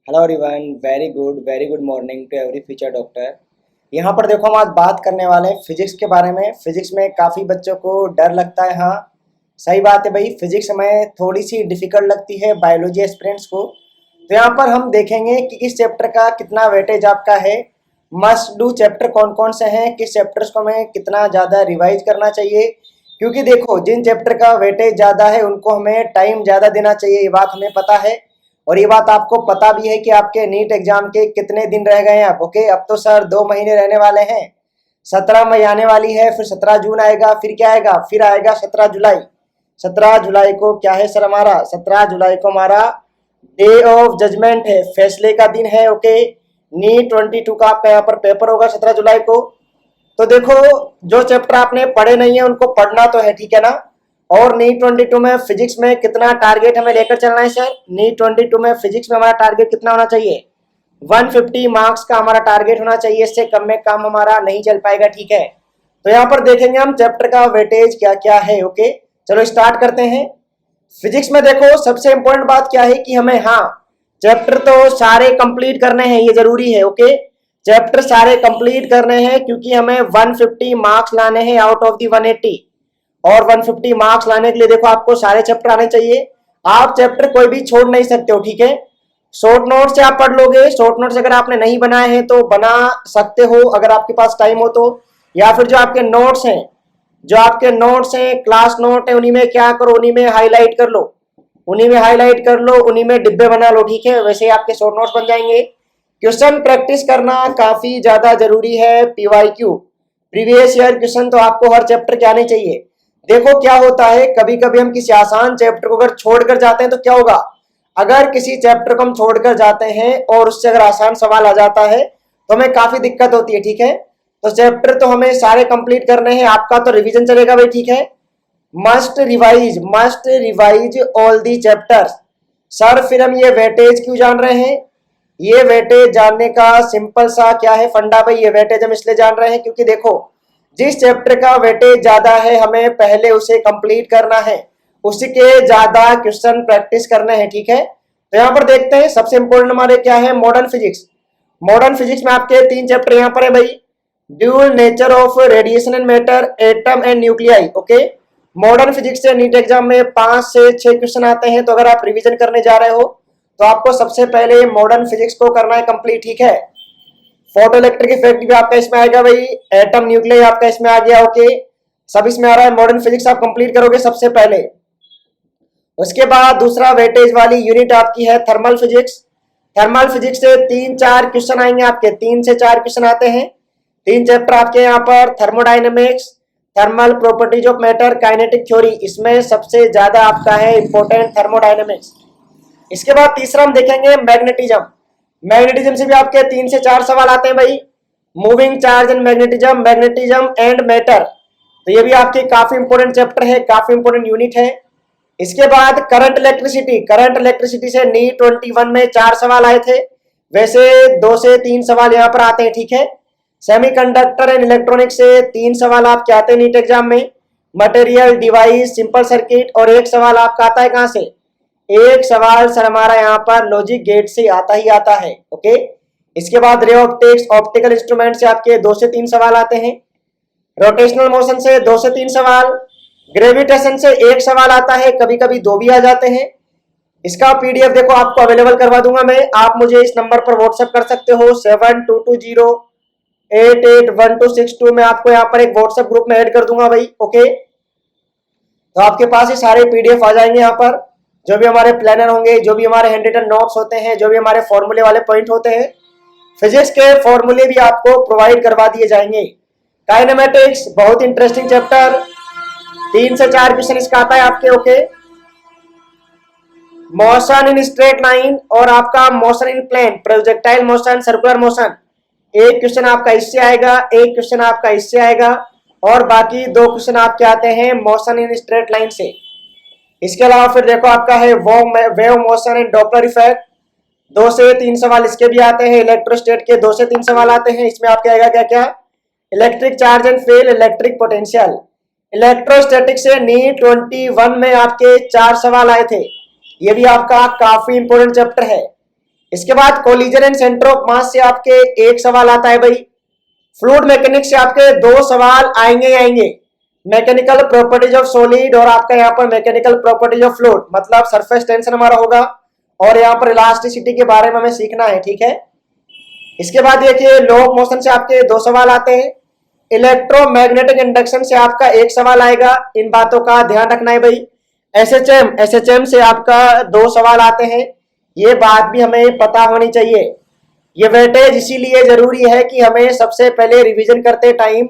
Hello everyone, very good morning to every future doctor. यहाँ पर देखो, हम आज बात करने वाले हैं फिजिक्स के बारे में। फिजिक्स में काफ़ी बच्चों को डर लगता है। हाँ, सही बात है भाई, फिजिक्स में थोड़ी सी डिफिकल्ट लगती है बायोलॉजी एस्पिरेंट्स को। तो यहाँ पर हम देखेंगे कि इस चैप्टर का कितना वेटेज आपका है, मस्ट डू चैप्टर कौन कौन से हैं, किस चैप्टर्स को हमें कितना ज़्यादा रिवाइज करना चाहिए। क्योंकि देखो, जिन चैप्टर का वेटेज ज़्यादा है उनको हमें टाइम ज़्यादा देना चाहिए, ये बात हमें पता है। और ये बात आपको पता भी है कि आपके नीट एग्जाम के कितने दिन रह गए हैं अब। ओके, अब तो सर 2 महीने रहने वाले हैं। 17 मई आने वाली है, फिर 17 जून आएगा, फिर क्या आएगा, फिर आएगा 17 जुलाई। 17 जुलाई को क्या है सर हमारा, 17 जुलाई को हमारा डे ऑफ जजमेंट है, फैसले का दिन है। ओके, नीट 22 का आपका यहाँ पर पेपर होगा 17 जुलाई को। तो देखो, जो चैप्टर आपने पढ़े नहीं है उनको पढ़ना तो है, ठीक है ना। और नीट 22 में फिजिक्स में कितना टारगेट हमें लेकर चलना है सर? नीट 22 में फिजिक्स में हमारा टारगेट कितना होना चाहिए? 150 मार्क्स का हमारा टारगेट होना चाहिए। इससे कम में काम हमारा नहीं चल पाएगा, ठीक है। तो यहाँ पर देखेंगे हम चैप्टर का वेटेज क्या क्या है। ओके, चलो स्टार्ट करते हैं। फिजिक्स में देखो, सबसे इंपॉर्टेंट बात क्या है कि हमें, हाँ, चैप्टर तो सारे कंप्लीट करने हैं, ये जरूरी है। ओके, चैप्टर सारे कंप्लीट करने हैं क्योंकि हमें 150 मार्क्स लाने हैं आउट ऑफ दी 180। और 150 मार्क्स लाने के लिए देखो, आपको सारे चैप्टर आने चाहिए। आप चैप्टर कोई भी छोड़ नहीं सकते हो, ठीक है। शॉर्ट नोट से आप पढ़ लोगे, शॉर्ट नोट्स अगर आपने नहीं बनाए हैं तो बना सकते हो अगर आपके पास टाइम हो तो। या फिर जो आपके नोट्स हैं, क्लास नोट है, उन्हीं में क्या करो, उन्हीं में हाईलाइट कर लो, उन्हीं में डिब्बे बना लो, ठीक है। वैसे ही आपके शॉर्ट नोट्स बन जाएंगे। क्वेश्चन प्रैक्टिस करना काफी ज्यादा जरूरी है। पीवाईक्यू, प्रीवियस ईयर क्वेश्चन तो आपको हर चैप्टर के आने चाहिए। देखो क्या होता है, कभी कभी हम किसी आसान चैप्टर को अगर छोड़कर जाते हैं तो क्या होगा, अगर किसी चैप्टर को हम छोड़कर जाते हैं और उससे अगर आसान सवाल आ जाता है तो हमें काफी दिक्कत होती है, ठीक है। तो चैप्टर तो हमें सारे कंप्लीट करने हैं। आपका तो रिवीजन चलेगा भाई, ठीक है। Must revise all the chapters. Sir फिर हम ये वेटेज क्यों जान रहे हैं? ये वेटेज जानने का सिंपल सा क्या है फंडा भाई, ये वेटेज हम इसलिए जान रहे हैं क्योंकि देखो, जिस चैप्टर का वेटेज ज्यादा है हमें पहले उसे कंप्लीट करना है, उसी के ज्यादा क्वेश्चन प्रैक्टिस करने हैं, ठीक है। तो यहाँ पर देखते हैं, सबसे इंपॉर्टेंट हमारे क्या है, मॉडर्न फिजिक्स। मॉडर्न फिजिक्स में आपके 3 चैप्टर यहाँ पर है भाई। Dual nature of radiation and matter, atom and nuclei. Okay, modern physics से नीट एग्जाम में 5 से 6 क्वेश्चन आते हैं। तो अगर आप रिवीजन करने जा रहे हो तो आपको सबसे पहले मॉडर्न फिजिक्स को करना है कंप्लीट, ठीक है। फोटो इलेक्ट्रिक इफेक्ट भी आपका इसमें आएगा भाई, एटम न्यूक्लियर आपका इसमें आ गया। ओके, सब इसमें आ रहा है। मॉडर्न फिजिक्स आप कंप्लीट करोगे सबसे पहले। उसके बाद दूसरा वेटेज वाली यूनिट आपकी है थर्मल फिजिक्स। थर्मल फिजिक्स से 3-4 क्वेश्चन आएंगे आपके, 3 से 4 क्वेश्चन आते हैं। 3 चैप्टर आपके यहाँ पर, thermodynamics, thermal properties of matter, kinetic theory. इसमें सबसे ज्यादा आपका है इंपॉर्टेंट थर्मोडाइनमिक्स। इसके बाद तीसरा हम देखेंगे मैग्नेटिज्म। मैग्नेटिज्म से भी आपके 3 से 4 सवाल आते हैं भाई। Moving charge and magnetism and matter. तो ये भी आपके काफी इंपॉर्टेंट चैप्टर है, काफी इंपॉर्टेंट यूनिट है। इसके बाद करंट इलेक्ट्रिसिटी से नीट 21 में 4 सवाल आए थे। वैसे 2 से 3 सवाल यहाँ पर आते हैं, ठीक है। सेमीकंडक्टर एंड इलेक्ट्रॉनिक से 3 सवाल आपके आते हैं नीट एग्जाम में। Material, device, simple circuit. और 1 सवाल आपका आता है कहां से? 1 सवाल सर हमारा यहाँ पर लॉजिक गेट से आता ही आता है। ओके, इसके बाद रे ऑप्टिक्स, ऑप्टिकल इंस्ट्रूमेंट से आपके 2 से 3 सवाल आते हैं। रोटेशनल मोशन से 2 से 3 सवाल। ग्रेविटेशन से 1 सवाल आता है, कभी कभी 2 भी आ जाते हैं। इसका पीडीएफ देखो आपको अवेलेबल करवा दूंगा मैं, आप मुझे इस नंबर पर व्हाट्सएप कर सकते हो 7220881262 में। आपको यहाँ पर एक व्हाट्सएप ग्रुप में ऐड कर दूंगा भाई। ओके, तो आपके पास ये सारे पीडीएफ आ जाएंगे यहाँ पर, जो भी हमारे प्लानर होंगे, जो भी हमारे हैंड रिटन नोट्स होते हैं, जो भी हमारे फॉर्मूले वाले पॉइंट होते हैं, फिजिक्स के फॉर्मूले भी आपको प्रोवाइड करवा दिए जाएंगे। काइनेमेटिक्स बहुत इंटरेस्टिंग चैप्टर, 3 से 4 क्वेश्चन इसका आता है आपके। Okay, motion in straight line और आपका motion in plane, projectile motion, circular motion. 1 question आपका इससे आएगा, 1 क्वेश्चन आपका इससे आएगा, और बाकी 2 क्वेश्चन आपके आते हैं मोशन इन स्ट्रेट लाइन से। इसके अलावा फिर देखो आपका है wave motion and Doppler effect. 2 से 3 सवाल इसके भी आते हैं। इलेक्ट्रोस्टेट के 2 से 3 सवाल आते हैं। इसमें आपके आएगा क्या क्या? Electric charge and field, electric potential. Electrostatic से नीट 21 में आपके 4 सवाल आए थे। ये भी आपका काफी इंपोर्टेंट चैप्टर है। इसके बाद collision and centre of mass से आपके एक सवाल आता है भाई। फ्लूइड मैकेनिक्स से आपके दो सवाल आएंगे आएंगे, मैकेनिकल प्रॉपर्टीज ऑफ सॉलिड और आपका यहाँ पर मैकेनिकल प्रॉपर्टीज ऑफ फ्लूइड, मतलब सरफेस टेंशन हमारा होगा और यहाँ पर इलास्टिसिटी के बारे में हमें सीखना है, ठीक है। इसके बाद देखिए लॉ ऑफ मोशन से आपके दो सवाल आते हैं, इलेक्ट्रोमैग्नेटिक इंडक्शन से आपका एक सवाल आएगा, इन बातों का ध्यान रखना है भाई। एसएचएम से आपका दो सवाल आते हैं, ये बात भी हमें पता होनी चाहिए। ये वेटेज इसीलिए जरूरी है कि हमें सबसे पहले रिवीजन करते टाइम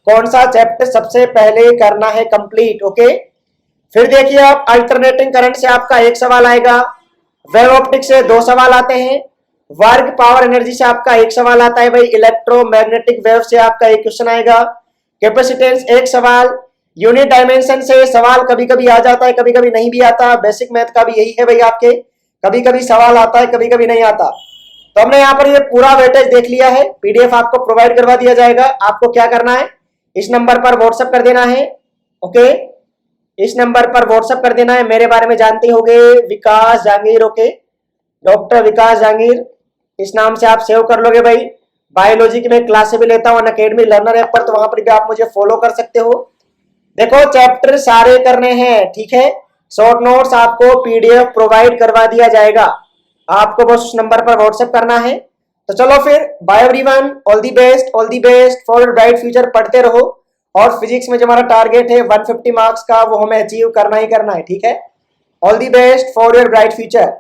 कौन सा चैप्टर सबसे पहले करना है कंप्लीट, ओके। फिर देखिए आप अल्टरनेटिंग करंट से आपका एक सवाल आएगा, वेव ऑप्टिक से दो सवाल आते हैं, वर्क पावर एनर्जी से आपका एक सवाल आता है भाई, इलेक्ट्रोमैग्नेटिक वेव से आपका एक क्वेश्चन आएगा, कैपेसिटेंस एक सवाल, यूनिट डायमेंशन से सवाल कभी कभी आ जाता है कभी कभी नहीं भी आता, बेसिक मैथ का भी यही है भाई, आपके कभी कभी सवाल आता है कभी कभी नहीं आता। तो हमने यहाँ पर ये पूरा वेटेज देख लिया है, पीडीएफ आपको प्रोवाइड करवा दिया जाएगा। आपको क्या करना है, इस नंबर पर व्हाट्सएप कर देना है, ओके, इस नंबर पर व्हाट्सएप कर देना है। मेरे बारे में जानते होंगे, विकास जहांगीर, ओके, डॉक्टर विकास जहांगीर, इस नाम से आप सेव कर लोगे भाई। बायोलॉजी की मैं क्लासे भी लेता हूँ अनअकैडमी लर्नर ऐप पर, तो वहां पर भी आप मुझे फॉलो कर सकते हो। देखो चैप्टर सारे करने हैं, ठीक है, शॉर्ट नोट्स आपको पीडीएफ प्रोवाइड करवा दिया जाएगा, आपको बस उस नंबर पर व्हाट्सएप करना है। तो चलो फिर, bye everyone, all the best for your bright future. पढ़ते रहो और फिजिक्स में जो हमारा टारगेट है 150 मार्क्स का, वो हमें अचीव करना ही करना है, ठीक है। All the best for your bright future.